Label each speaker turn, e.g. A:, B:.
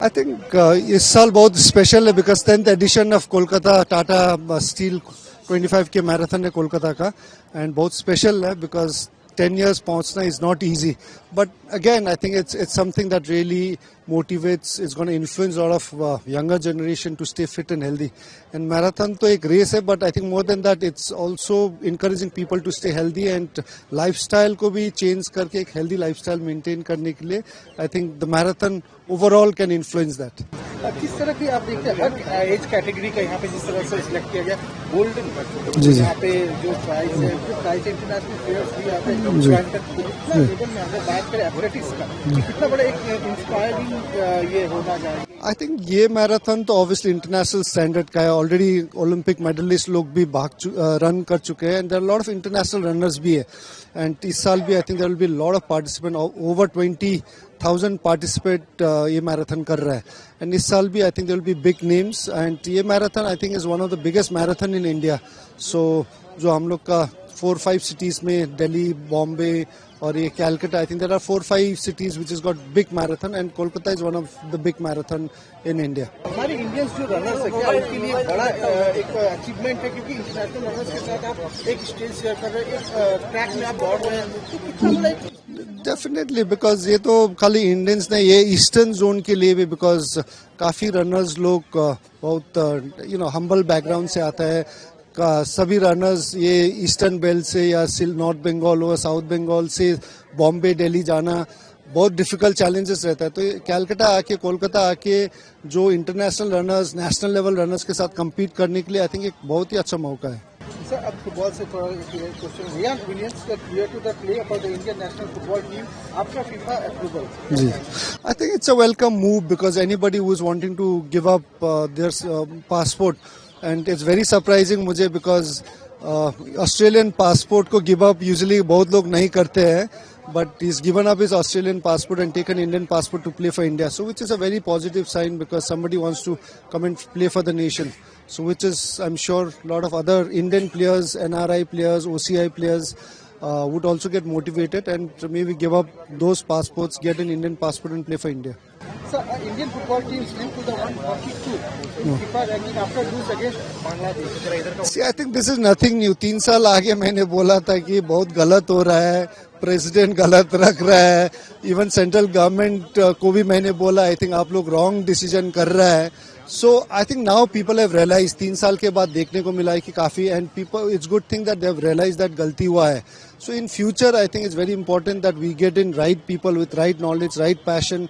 A: I think इस साल बहुत स्पेशल है because 10th edition of Kolkata Tata steel 25 K marathon है कोलकाता का एंड बहुत स्पेशल है बिकॉज 10 years पहुंचना is not easy. But again, I think it's something that really motivates, it's going to influence a lot of younger generation to stay fit and healthy. And marathon तो एक race है, but I think more than that, it's also encouraging people to stay healthy and lifestyle को भी change करके एक healthy lifestyle maintain करने के लिए, I think the marathon overall can influence that.
B: किस तरह की आप देखते हैं हर एज कैटेगरी का यहाँ पे जिस तरह से सिलेक्ट किया गया गोल्डन
A: जी जी
B: यहाँ पे जो प्राइस है इंटरनेशनल प्लेयर्स भी आते हैं ज्वाइन करते हैं लेवल में अगर बात करें एथलेटिक्स का कितना बड़ा एक इंस्पायरिंग ये होना चाहिए.
A: आई थिंक ये मैराथन तो ऑब्वियसली इंटरनेशनल स्टैंडर्ड का है. ऑलरेडी ओलंपिक मेडलिस्ट लोग भी रन कर चुके हैं and there are lot of international runners भी है एंड इस साल भी I think there will be lot of participant. Over 20,000 participate ये मैराथन कर रहा है एंड इस साल भी I think there will be big names and ये marathon I think is one of the biggest marathon in India. So जो हम लोग का 4-5 सिटीज में दिल्ली, बॉम्बे और ये Calcutta, I think there are 4-5 cities which has got big marathon and Kolkata is one of the big marathon in India.
B: हमारे Indians जो runners है क्या उनके लिए बड़ा एक अचीवमेंट है क्योंकि इंटरनेशनल रनर्स के साथ आप एक स्टेज शेयर कर रहे हैं, एक ट्रैक में आप दौड़ रहे हैं, तो कितना बड़ा
A: डेफिनेटली बिकॉज ये तो खाली इंडियंस ने, ये ईस्टर्न जोन के लिए भी बिकॉज काफी रनर्स लोग बहुत हम्बल बैकग्राउंड से आता है. सभी रनर्स ये ईस्टर्न बेल्ट से या नॉर्थ बंगाल और साउथ बंगाल से बॉम्बे, दिल्ली जाना बहुत डिफिकल्ट चैलेंजेस रहता है. तो कैलकाटा आके, कोलकाता आके जो international runners, national level runners के साथ compete करने के लिए आई थिंक एक बहुत ही अच्छा मौका है.
B: सर, अब फुटबॉल से थोड़ा क्वेश्चन, रियान विलियम्स का clear to the play for the Indian national football team after FIFA approval.
A: जी, I think it's a welcome move because anybody who is wanting to give up their passport and it's very surprising मुझे because Australian passport को give up usually बहुत लोग नहीं करते हैं. But he's given up his Australian passport and taken Indian passport to play for India. So which is a very positive sign because somebody wants to come and play for the nation. So which is, I'm sure, a lot of other Indian players, NRI players, OCI players would also get motivated and maybe give up those passports, get an Indian passport and play for India.
B: So Indian football teams linked to the 142 in FIFA ranking after lose against Bangladesh.
A: See, I think this is nothing new. 3 साल आगे मैंने बोला था कि बहुत गलत हो रहा है, प्रेसिडेंट गलत रख रहा है, इवन सेंट्रल गवर्नमेंट को भी मैंने बोला आई थिंक आप लोग रॉन्ग डिसीजन कर रहा है. So I think now people have realise, 3 साल के बाद देखने को मिला है कि काफी, and people, it's good thing that they have realise that गलती हुआ है. So in future I think it's very important that we get in right people with right knowledge, right passion.